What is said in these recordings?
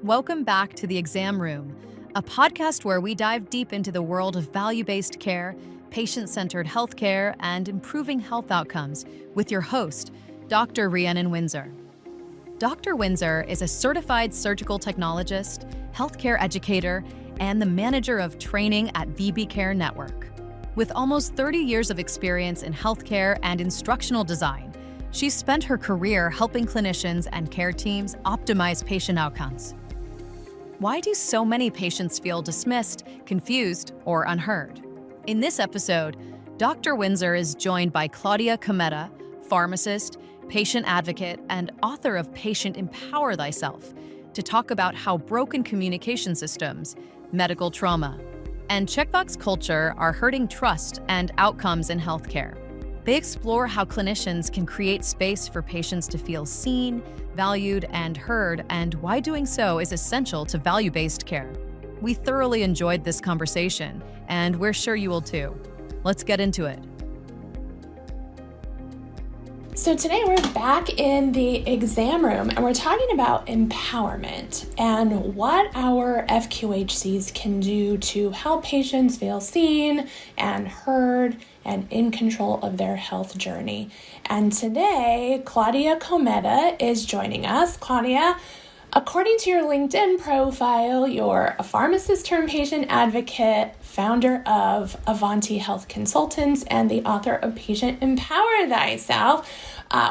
Welcome back to The Exam Room, a podcast where we dive deep into the world of value-based care, patient-centered healthcare, and improving health outcomes with your host, Dr. Rhiannon Windsor. Dr. Windsor is a certified surgical technologist, healthcare educator, and the manager of training at VB Care Network. With almost 30 years of experience in healthcare and instructional design, she's spent her career helping clinicians and care teams optimize patient outcomes. Why do so many patients feel dismissed, confused, or unheard? In this episode, Dr. Windsor is joined by Claudia Cometa, pharmacist, patient advocate, and author of Patient Empower Thyself, to talk about how broken communication systems, medical trauma, and checkbox culture are hurting trust and outcomes in healthcare. They explore how clinicians can create space for patients to feel seen, valued, and heard, and why doing so is essential to value-based care. We thoroughly enjoyed this conversation, and we're sure you will too. Let's get into it. So today we're back in the exam room and we're talking about empowerment and what our FQHCs can do to help patients feel seen and heard and in control of their health journey. And today, Claudia Cometa is joining us. Claudia, according to your LinkedIn profile, you're a pharmacist turned patient advocate, founder of Avanti Health Consultants, and the author of Patient Empower Thyself.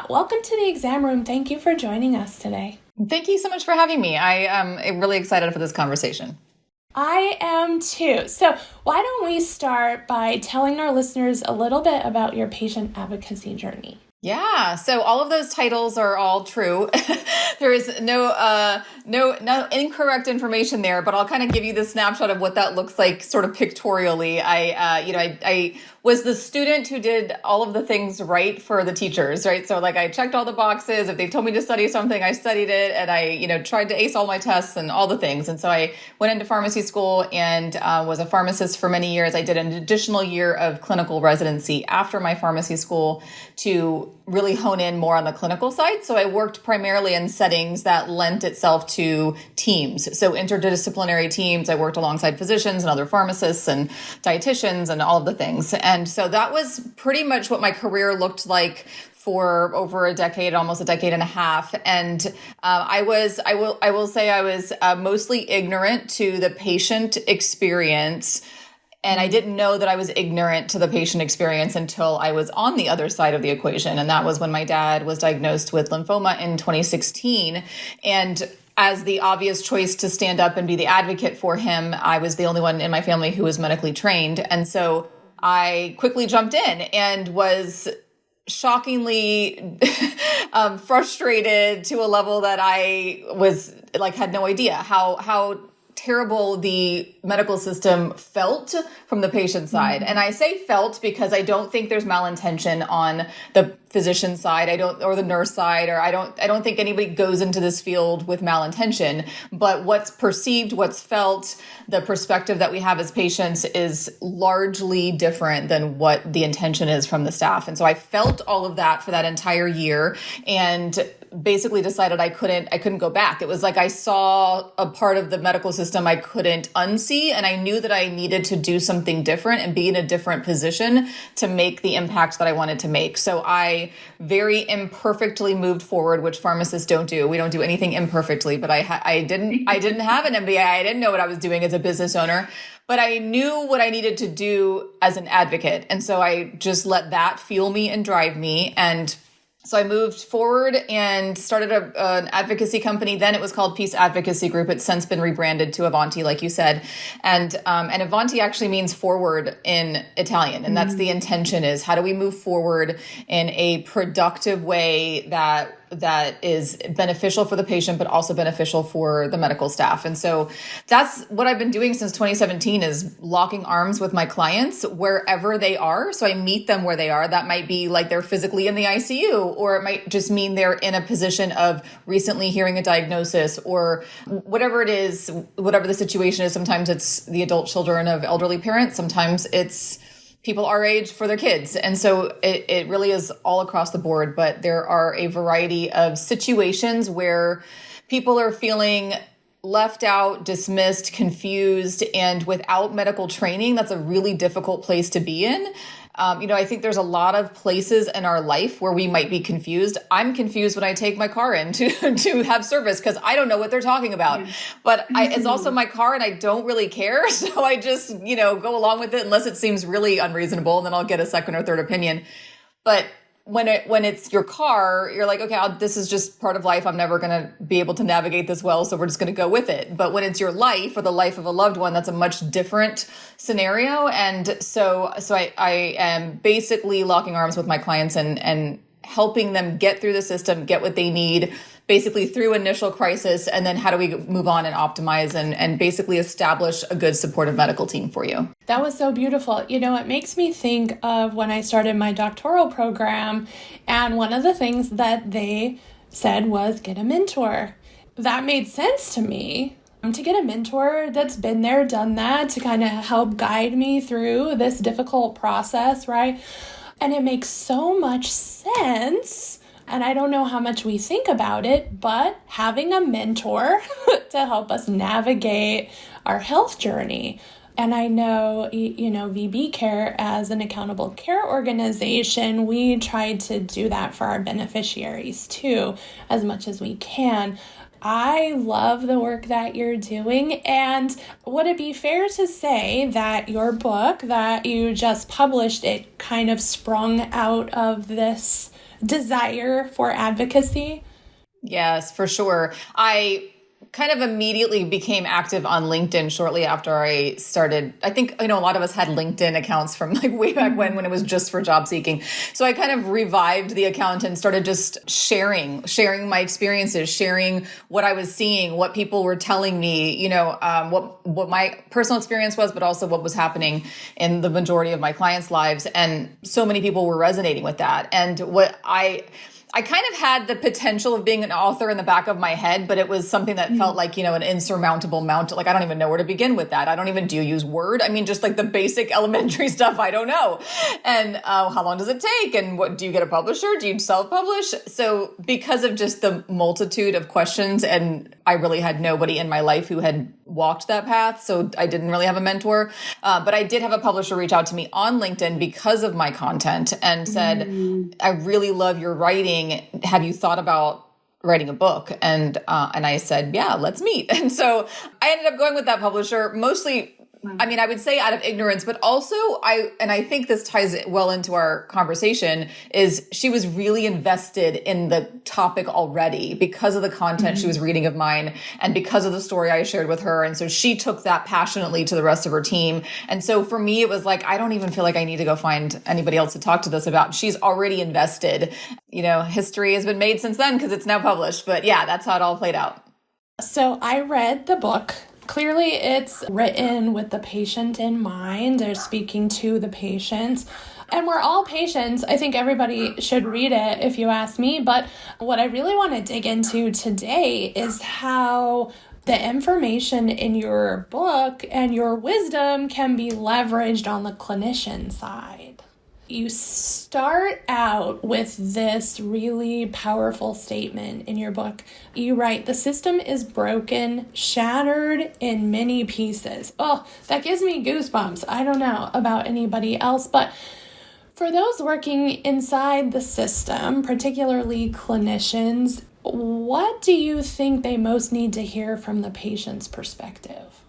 Welcome to the exam room. Thank you for joining us today. Thank you so much for having me. I am really excited for this conversation. I am too. So why don't we start by telling our listeners a little bit about your patient advocacy journey? Yeah, so all of those titles are all true. There is no incorrect information there, but I'll kind of give you the snapshot of what that looks like sort of pictorially. I was the student who did all of the things right for the teachers, right? So like I checked all the boxes. If they told me to study something, I studied it, and I, tried to ace all my tests and all the things. And so I went into pharmacy school and was a pharmacist for many years. I did an additional year of clinical residency after my pharmacy school to really hone in more on the clinical side. So I worked primarily in settings that lent itself to teams. So interdisciplinary teams. I worked alongside physicians and other pharmacists and dietitians and all of the things. And so that was pretty much what my career looked like for over a decade, almost a decade and a half. And I will say I was mostly ignorant to the patient experience. And I didn't know that I was ignorant to the patient experience until I was on the other side of the equation. And that was when my dad was diagnosed with lymphoma in 2016. And as the obvious choice to stand up and be the advocate for him, I was the only one in my family who was medically trained. And so I quickly jumped in and was shockingly frustrated to a level that I was had no idea how terrible the medical system felt from the patient side. And I say felt because I don't think there's malintention on the physician side, or the nurse side, or I don't think anybody goes into this field with malintention, but what's perceived, what's felt, the perspective that we have as patients is largely different than what the intention is from the staff. And so I felt all of that for that entire year and basically decided I couldn't go back. It was like I saw a part of the medical system I couldn't unsee, and I knew that I needed to do something different and be in a different position to make the impact that I wanted to make. So I very imperfectly moved forward, which pharmacists don't do. We don't do anything imperfectly, but I didn't have an MBA. I didn't know what I was doing as a business owner, but I knew what I needed to do as an advocate. And so I just let that fuel me and drive me. And so I moved forward and started an advocacy company. Then it was called Peace Advocacy Group. It's since been rebranded to Avanti, like you said. And Avanti actually means forward in Italian. And that's the intention, is how do we move forward in a productive way that is beneficial for the patient, but also beneficial for the medical staff. And so that's what I've been doing since 2017, is locking arms with my clients wherever they are. So I meet them where they are. That might be like they're physically in the ICU, or it might just mean they're in a position of recently hearing a diagnosis, or whatever it is, whatever the situation is. Sometimes it's the adult children of elderly parents. Sometimes it's people our age for their kids. And so it really is all across the board, but there are a variety of situations where people are feeling left out, dismissed, confused, and without medical training, that's a really difficult place to be in. I think there's a lot of places in our life where we might be confused. I'm confused when I take my car in to have service because I don't know what they're talking about. But it's also my car and I don't really care. So I just, go along with it unless it seems really unreasonable, and then I'll get a second or third opinion. But when it's your car, you're like, okay, this is just part of life. I'm never going to be able to navigate this well, so we're just going to go with it. But when it's your life or the life of a loved one, that's a much different scenario. And so I am basically locking arms with my clients and helping them get through the system, get what they need, basically through initial crisis, and then how do we move on and optimize and basically establish a good supportive medical team for you. That was so beautiful. It makes me think of when I started my doctoral program, and one of the things that they said was get a mentor. That made sense to me. To get a mentor that's been there, done that, to kind of help guide me through this difficult process, right? And it makes so much sense. And I don't know how much we think about it, but having a mentor to help us navigate our health journey. And I know, VB Care as an accountable care organization, we try to do that for our beneficiaries too, as much as we can. I love the work that you're doing. And would it be fair to say that your book that you just published, it kind of sprung out of this desire for advocacy? Yes, for sure. I kind of immediately became active on LinkedIn shortly after I started. I think, a lot of us had LinkedIn accounts from like way back when it was just for job seeking. So I kind of revived the account and started just sharing my experiences, sharing what I was seeing, what people were telling me, what my personal experience was, but also what was happening in the majority of my clients' lives. And so many people were resonating with that. And what I kind of had the potential of being an author in the back of my head, but it was something that felt like, an insurmountable mountain. Like, I don't even know where to begin with that. Do you use Word? Just like the basic elementary stuff. I don't know. And how long does it take? And what, do you get a publisher? Do you self-publish? So because of just the multitude of questions, and I really had nobody in my life who had walked that path. So I didn't really have a mentor, but I did have a publisher reach out to me on LinkedIn because of my content and said, I really love your writing. Have you thought about writing a book? And I said, yeah, let's meet. And so I ended up going with that publisher mostly. I would say out of ignorance, but also I think this ties well into our conversation, is she was really invested in the topic already because of the content she was reading of mine and because of the story I shared with her. And so she took that passionately to the rest of her team. And so for me, it was like, I don't even feel like I need to go find anybody else to talk to this about. She's already invested. History has been made since then because it's now published. But yeah, that's how it all played out. So I read the book. Clearly, it's written with the patient in mind. They're speaking to the patients. And we're all patients. I think everybody should read it if you ask me. But what I really want to dig into today is how the information in your book and your wisdom can be leveraged on the clinician side. You start out with this really powerful statement in your book. You write, the system is broken, shattered in many pieces. Oh, that gives me goosebumps. I don't know about anybody else, but for those working inside the system, particularly clinicians, what do you think they most need to hear from the patient's perspective?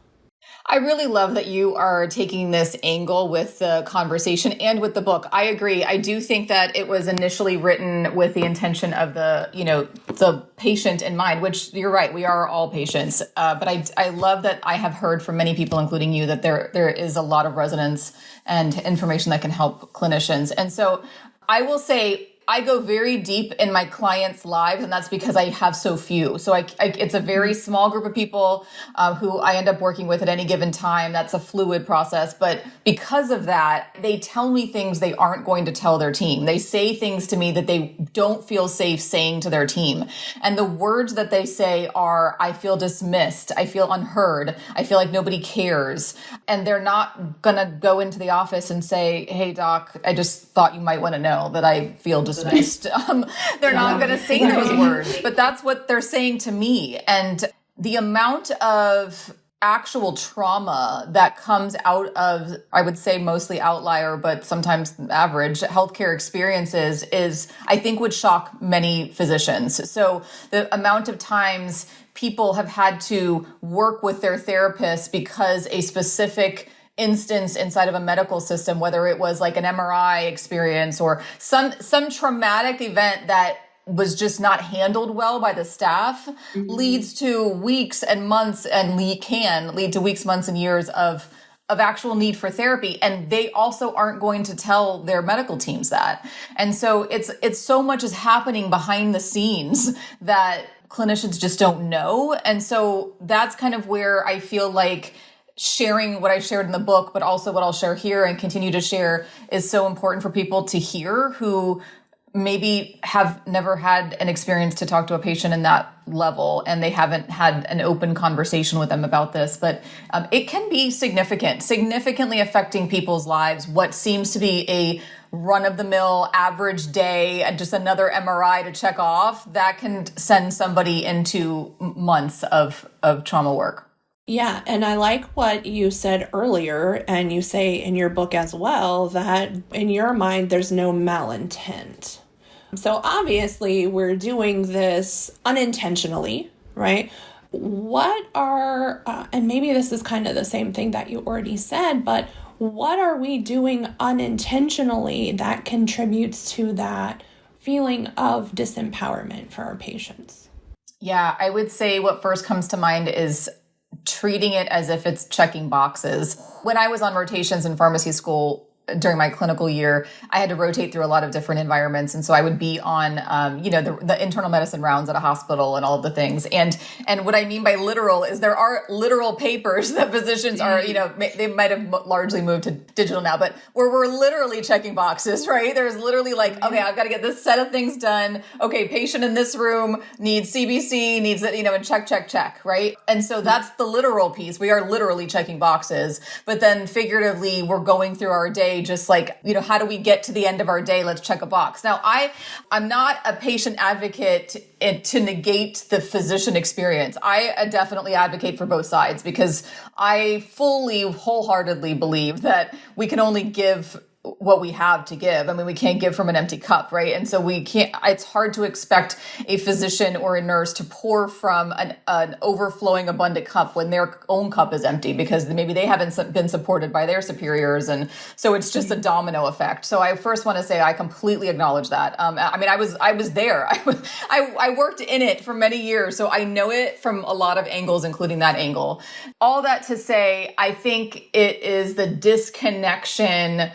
I really love that you are taking this angle with the conversation and with the book. I agree. I do think that it was initially written with the intention of the patient in mind, which you're right. We are all patients. But I love that I have heard from many people, including you, that there is a lot of resonance and information that can help clinicians. And so I will say, I go very deep in my clients' lives, and that's because I have so few. So it's a very small group of people who I end up working with at any given time. That's a fluid process. But because of that, they tell me things they aren't going to tell their team. They say things to me that they don't feel safe saying to their team. And the words that they say are, I feel dismissed. I feel unheard. I feel like nobody cares. And they're not going to go into the office and say, hey, doc, I just thought you might want to know that I feel dismissed. They're not going to say those words, but that's what they're saying to me. And the amount of actual trauma that comes out of, I would say mostly outlier, but sometimes average healthcare experiences is, I think, would shock many physicians. So the amount of times people have had to work with their therapist because a specific instance inside of a medical system, whether it was like an MRI experience or some traumatic event that was just not handled well by the staff, leads to weeks and months and can lead to weeks, months, and years of actual need for therapy. And they also aren't going to tell their medical teams that. And so it's so much is happening behind the scenes that clinicians just don't know. And so that's kind of where I feel like sharing what I shared in the book, but also what I'll share here and continue to share, is so important for people to hear who maybe have never had an experience to talk to a patient in that level, and they haven't had an open conversation with them about this. But it can be significantly affecting people's lives. What seems to be a run-of-the-mill average day and just another MRI to check off, that can send somebody into months of trauma work. Yeah, and I like what you said earlier, and you say in your book as well, that in your mind, there's no malintent. So obviously, we're doing this unintentionally, right? What are, and maybe this is kind of the same thing that you already said, but what are we doing unintentionally that contributes to that feeling of disempowerment for our patients? Yeah, I would say what first comes to mind is treating it as if it's checking boxes. When I was on rotations in pharmacy school during my clinical year, I had to rotate through a lot of different environments. And so I would be on, the internal medicine rounds at a hospital and all of the things. And what I mean by literal is there are literal papers that physicians are, they might have largely moved to digital now, but where we're literally checking boxes, right? There's literally like, okay, I've got to get this set of things done. Okay, patient in this room needs CBC, needs it, and check, right? And so that's the literal piece. We are literally checking boxes, but then figuratively, we're going through our day just like, how do we get to the end of our day? Let's check a box. Now, I'm not a patient advocate to negate the physician experience. I definitely advocate for both sides because I wholeheartedly believe that we can only give what we have to give. I mean, we can't give from an empty cup, right? And so it's hard to expect a physician or a nurse to pour from an overflowing abundant cup when their own cup is empty because maybe they haven't been supported by their superiors. And so it's just a domino effect. So I first want to say I completely acknowledge that. I was there. I worked in it for many years. So I know it from a lot of angles, including that angle. All that to say, I think it is the disconnection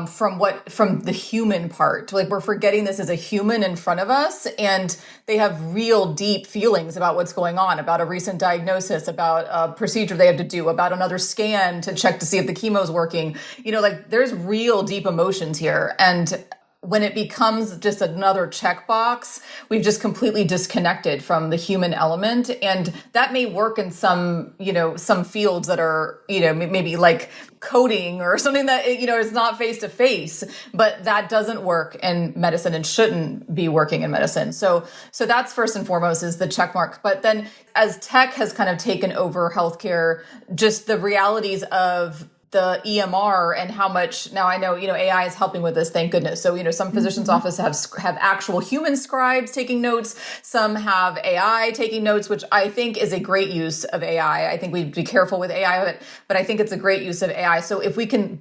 from the human part. Like we're forgetting this as a human in front of us and they have real deep feelings about what's going on, about a recent diagnosis, about a procedure they have to do, about another scan to check to see if the chemo is working. There's real deep emotions here. And when it becomes just another checkbox, we've just completely disconnected from the human element. And that may work in some fields that are, maybe like coding or something that, is not face to face, but that doesn't work in medicine and shouldn't be working in medicine. So that's first and foremost is the check mark. But then as tech has kind of taken over healthcare, just the realities of the EMR and how much now I know, AI is helping with this, thank goodness. So, some physicians' offices have actual human scribes taking notes. Some have AI taking notes, which I think is a great use of AI. I think we'd be careful with AI, but I think it's a great use of AI. So if we can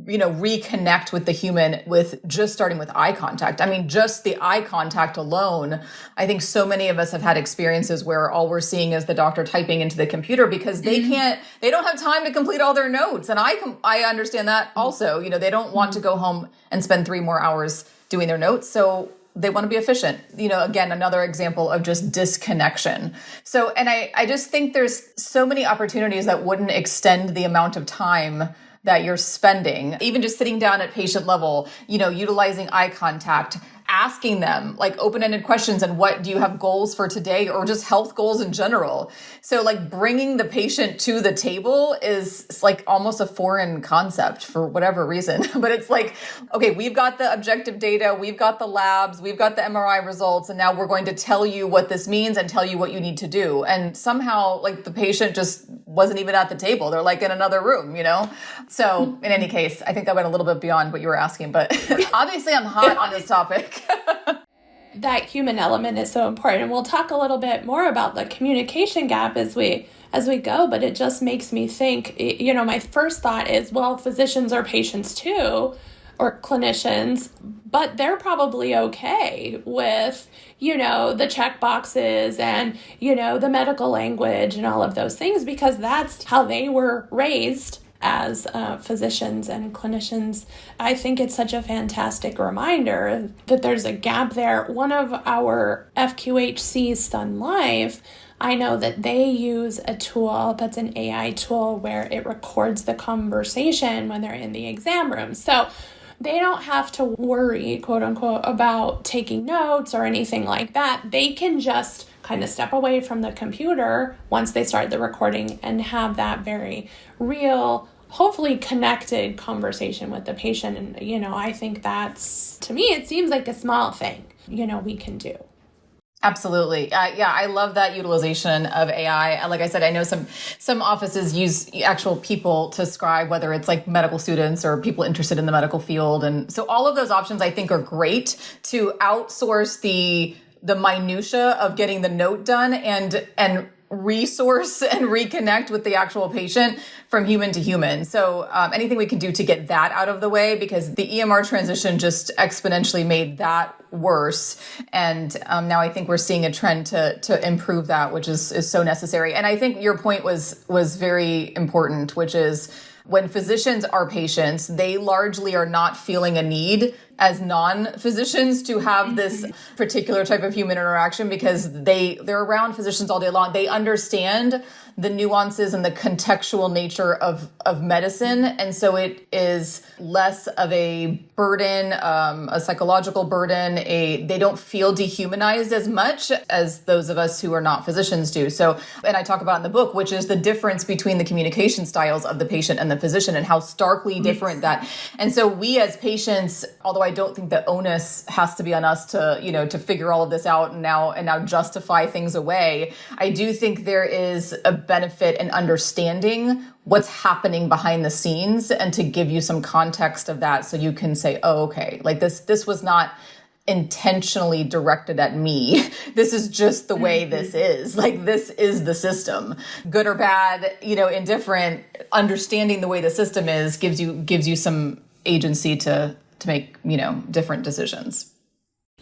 reconnect with the human with just starting with eye contact. I mean, just the eye contact alone. I think so many of us have had experiences where all we're seeing is the doctor typing into the computer because they don't have time to complete all their notes. And I understand that also, they don't want to go home and spend 3 more hours doing their notes. So they want to be efficient. Again, another example of just disconnection. So, and I just think there's so many opportunities that wouldn't extend the amount of time that you're spending, even just sitting down at patient level, utilizing eye contact, asking them like open-ended questions and what do you have goals for today, or just health goals in general. So like bringing the patient to the table is like almost a foreign concept for whatever reason. But it's like, okay, we've got the objective data, we've got the labs, we've got the MRI results, and now we're going to tell you what this means and tell you what you need to do. And somehow like the patient just wasn't even at the table. They're like in another room, you know? So in any case, I think I went a little bit beyond what you were asking, but obviously I'm hot on this topic. That human element is so important. And we'll talk a little bit more about the communication gap as we go, but it just makes me think, you know, my first thought is, well, physicians are patients too, or clinicians, but they're probably okay with, you know, the check boxes and, you know, the medical language and all of those things, because that's how they were raised as physicians and clinicians. I think it's such a fantastic reminder that there's a gap there. One of our FQHCs, Sun Life, I know that they use a tool that's an AI tool where it records the conversation when they're in the exam room. So they don't have to worry, quote unquote, about taking notes or anything like that. They can just kind of step away from the computer once they start the recording and have that very real, hopefully connected conversation with the patient. And, you know, I think that's, to me, it seems like a small thing, you know, we can do. Absolutely. Yeah, I love that utilization of AI. Like I said, I know some offices use actual people to scribe, whether it's like medical students or people interested in the medical field. And so all of those options I think are great to outsource the minutia of getting the note done and resource and reconnect with the actual patient from human to human. So anything we can do to get that out of the way, because the EMR transition just exponentially made that worse. And now I think we're seeing a trend to improve that, which is so necessary. And I think your point was very important, which is when physicians are patients, they largely are not feeling a need as non-physicians to have this particular type of human interaction, because they're around physicians all day long. They understand the nuances and the contextual nature of medicine. And so it is less of a burden, a psychological burden. They don't feel dehumanized as much as those of us who are not physicians do. So, and I talk about in the book, which is the difference between the communication styles of the patient and the physician and how starkly different that. And so we as patients, although I don't think the onus has to be on us to, you know, to figure all of this out and now justify things away, I do think there is a benefit in understanding what's happening behind the scenes and to give you some context of that so you can say, oh, okay, like this was not intentionally directed at me. This is just the way this is. Like, this is the system. Good or bad, you know, indifferent, understanding the way the system is gives you some agency to make, you know, different decisions.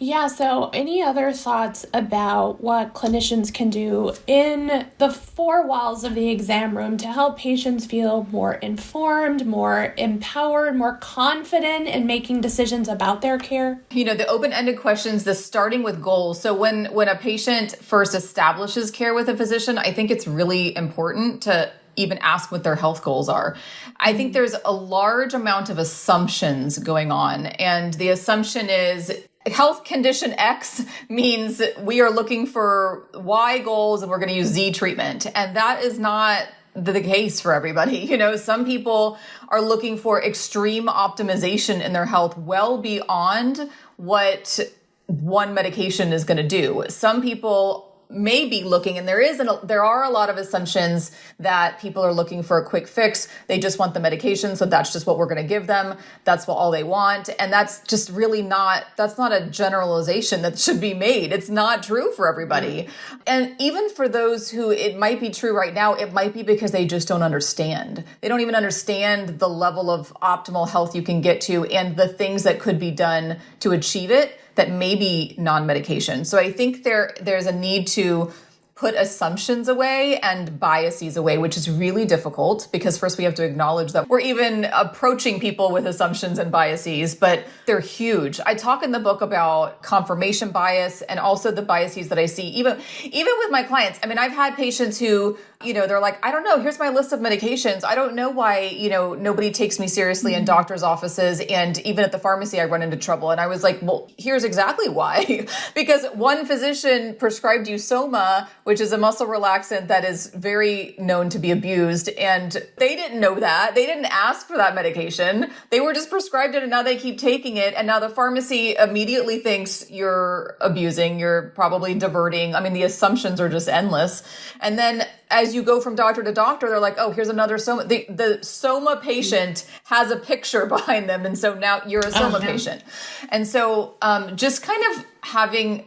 Yeah, so any other thoughts about what clinicians can do in the four walls of the exam room to help patients feel more informed, more empowered, more confident in making decisions about their care? You know, the open-ended questions, the starting with goals. So when a patient first establishes care with a physician, I think it's really important to even ask what their health goals are. I think there's a large amount of assumptions going on, and the assumption is health condition X means we are looking for Y goals and we're going to use Z treatment. And that is not the case for everybody. You know, some people are looking for extreme optimization in their health well beyond what one medication is going to do. Some people may be looking, and there are a lot of assumptions that people are looking for a quick fix. They just want the medication, so that's just what we're going to give them. That's what all they want, and that's just really that's not a generalization that should be made. It's not true for everybody. And even for those who it might be true right now, it might be because they just don't understand. They don't even understand the level of optimal health you can get to and the things that could be done to achieve it that may be non-medication. So I think there's a need to put assumptions away and biases away, which is really difficult because first we have to acknowledge that we're even approaching people with assumptions and biases, but they're huge. I talk in the book about confirmation bias and also the biases that I see even with my clients. I mean, I've had patients who They're like, I don't know, here's my list of medications. I don't know why, nobody takes me seriously in doctor's offices. And even at the pharmacy, I run into trouble. And I was like, well, here's exactly why. Because one physician prescribed you Soma, which is a muscle relaxant that is very known to be abused. And they didn't know that. They didn't ask for that medication. They were just prescribed it, and now they keep taking it. And now the pharmacy immediately thinks you're abusing, you're probably diverting. I mean, the assumptions are just endless. And then as you go from doctor to doctor, they're like, oh, here's another Soma. The Soma patient has a picture behind them. And so now you're a Soma patient. And so just kind of having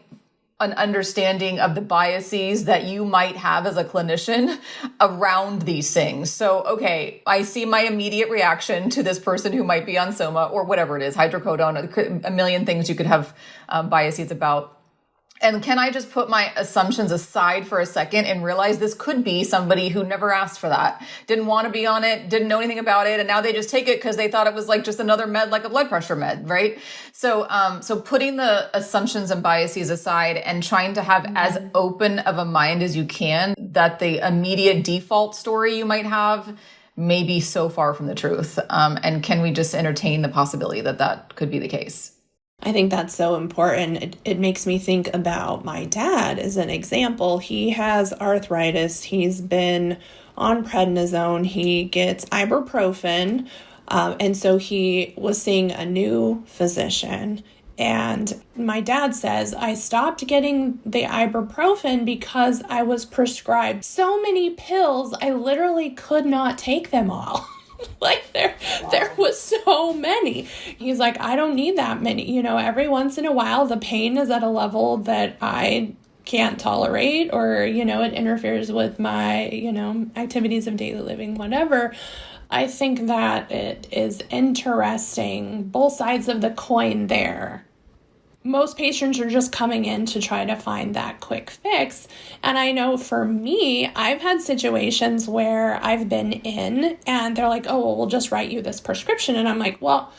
an understanding of the biases that you might have as a clinician around these things. So, okay, I see my immediate reaction to this person who might be on Soma or whatever it is, hydrocodone, a million things you could have biases about. And can I just put my assumptions aside for a second and realize this could be somebody who never asked for that, didn't want to be on it, didn't know anything about it, and now they just take it because they thought it was like just another med, like a blood pressure med, right? So, so putting the assumptions and biases aside and trying to have as open of a mind as you can, that the immediate default story you might have may be so far from the truth. And can we just entertain the possibility that that could be the case? I think that's so important. It makes me think about my dad as an example. He has arthritis. He's been on prednisone. He gets ibuprofen. And so he was seeing a new physician. And my dad says, I stopped getting the ibuprofen because I was prescribed so many pills, I literally could not take them all. Like there was so many. He's like, I don't need that many. Every once in a while, the pain is at a level that I can't tolerate, or, it interferes with my, activities of daily living, whatever. I think that it is interesting, both sides of the coin there. Most patients are just coming in to try to find that quick fix. And I know for me, I've had situations where I've been in and they're like, oh, well, we'll just write you this prescription. And I'm like, well,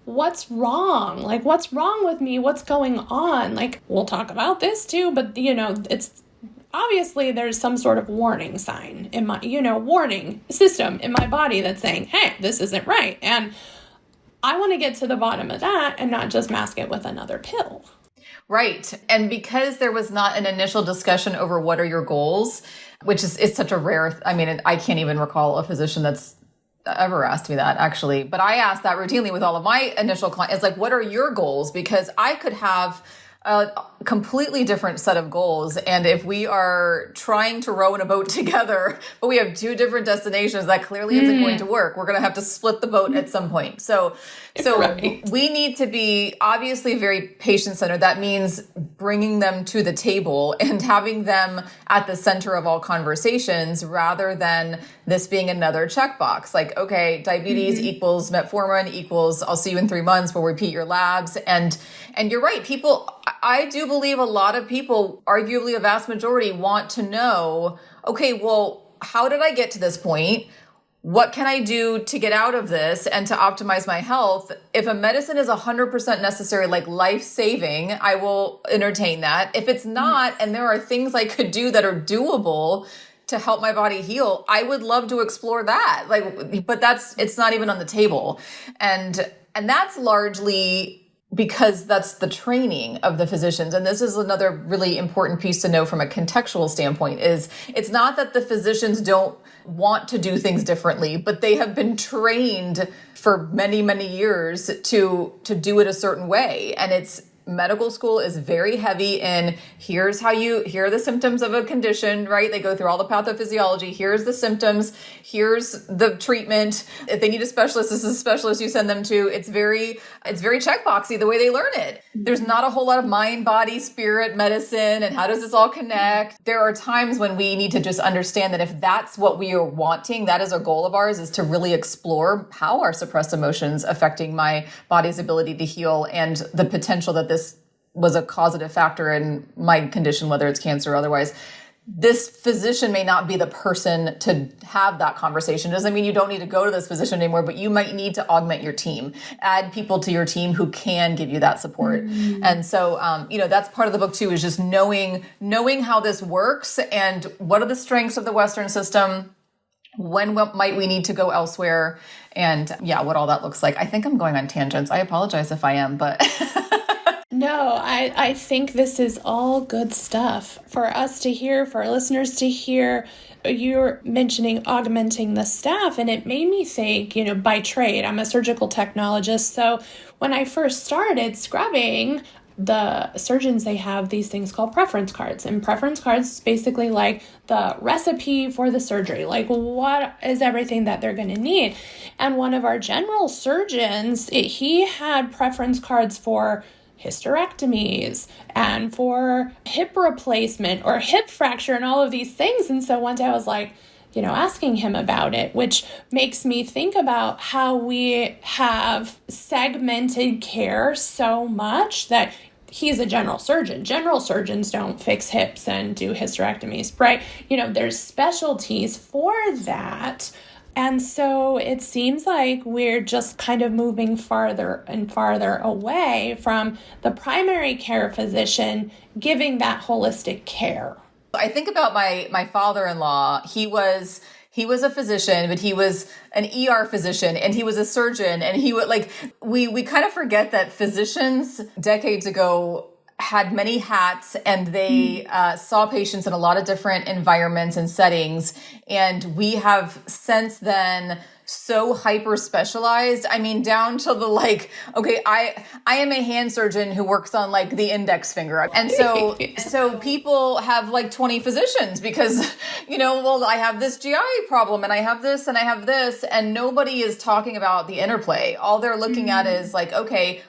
what's wrong? Like, what's wrong with me? What's going on? Like, we'll talk about this too, but it's obviously there's some sort of warning sign in my, warning system in my body that's saying, hey, this isn't right. And I want to get to the bottom of that and not just mask it with another pill. Right. And because there was not an initial discussion over what are your goals, which is it's such a rare, I can't even recall a physician that's ever asked me that actually, but I asked that routinely with all of my initial clients. It's like, what are your goals? Because I could have a completely different set of goals. And if we are trying to row in a boat together, but we have two different destinations, that clearly isn't going to work. We're going to have to split the boat at some point. So right. We need to be obviously very patient-centered. That means bringing them to the table and having them at the center of all conversations rather than this being another checkbox. Like, okay, diabetes equals metformin equals I'll see you in 3 months, we'll repeat your labs. And you're right. I do believe a lot of people, arguably a vast majority, want to know, okay, well, how did I get to this point? What can I do to get out of this and to optimize my health? If a medicine is 100% necessary, like life-saving, I will entertain that. If it's not, and there are things I could do that are doable to help my body heal, I would love to explore that. But it's not even on the table. And that's largely because that's the training of the physicians. And this is another really important piece to know from a contextual standpoint is it's not that the physicians don't want to do things differently, but they have been trained for many, many years to do it a certain way. And medical school is very heavy in here are the symptoms of a condition, right? They go through all the pathophysiology. Here's the symptoms. Here's the treatment. If they need a specialist, this is a specialist you send them to. It's very checkboxy the way they learn it. There's not a whole lot of mind, body, spirit, medicine, and how does this all connect? There are times when we need to just understand that if that's what we are wanting, that is a goal of ours, is to really explore how are suppressed emotions affecting my body's ability to heal and the potential that this was a causative factor in my condition, whether it's cancer or otherwise. this physician may not be the person to have that conversation. Doesn't mean you don't need to go to this physician anymore, but you might need to augment your team, add people to your team who can give you that support. And so, that's part of the book too, is just knowing how this works and what are the strengths of the Western system, when might we need to go elsewhere, and what all that looks like. I think I'm going on tangents. I apologize if I am, but... No, I think this is all good stuff for us to hear, for our listeners to hear. You're mentioning augmenting the staff, and it made me think, by trade, I'm a surgical technologist. So when I first started scrubbing, the surgeons, they have these things called preference cards. And preference cards is basically like the recipe for the surgery, like what is everything that they're going to need. And one of our general surgeons, he had preference cards for hysterectomies and for hip replacement or hip fracture and all of these things. And so one day I was like, asking him about it, which makes me think about how we have segmented care so much that he's a general surgeon. General surgeons don't fix hips and do hysterectomies, right? There's specialties for that. And so it seems like we're just kind of moving farther and farther away from the primary care physician giving that holistic care. I think about my father-in-law. He was a physician, but he was an ER physician, and he was a surgeon, and he would we kind of forget that physicians decades ago had many hats, and they saw patients in a lot of different environments and settings. And we have since then so hyper specialized. I mean, down to the I am a hand surgeon who works on the index finger. And so people have 20 physicians because, I have this GI problem and I have this and I have this, and nobody is talking about the interplay. All they're looking at is okay,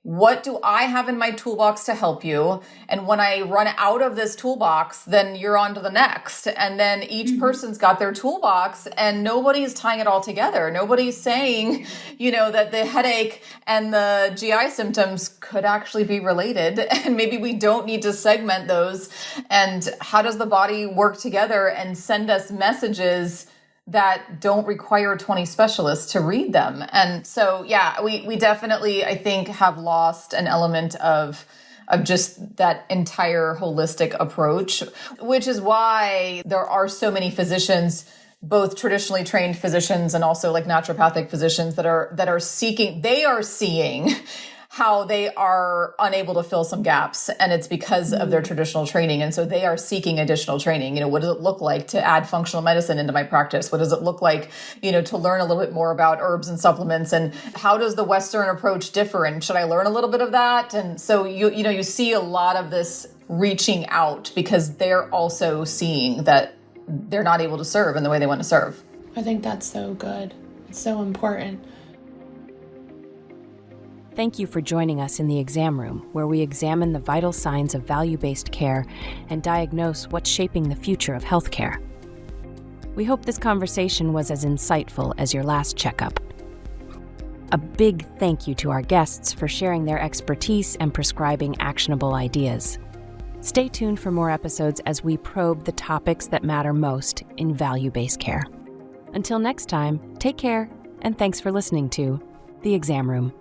what do I have in my toolbox to help you? And when I run out of this toolbox, then you're on to the next. And then each person's got their toolbox, and nobody's tying it all together. Nobody's saying, that the headache and the GI symptoms could actually be related. And maybe we don't need to segment those. And how does the body work together and send us messages that don't require 20 specialists to read them? And so, we definitely, I think, have lost an element of just that entire holistic approach, which is why there are so many physicians, both traditionally trained physicians and also naturopathic physicians that are seeing how they are unable to fill some gaps, and it's because of their traditional training. And so they are seeking additional training. What does it look like to add functional medicine into my practice? What does it look like, to learn a little bit more about herbs and supplements, and how does the Western approach differ? And should I learn a little bit of that? And so you see a lot of this reaching out because they're also seeing that they're not able to serve in the way they want to serve. I think that's so good. It's so important. Thank you for joining us in the exam room, where we examine the vital signs of value-based care and diagnose what's shaping the future of healthcare. We hope this conversation was as insightful as your last checkup. A big thank you to our guests for sharing their expertise and prescribing actionable ideas. Stay tuned for more episodes as we probe the topics that matter most in value-based care. Until next time, take care, and thanks for listening to The Exam Room.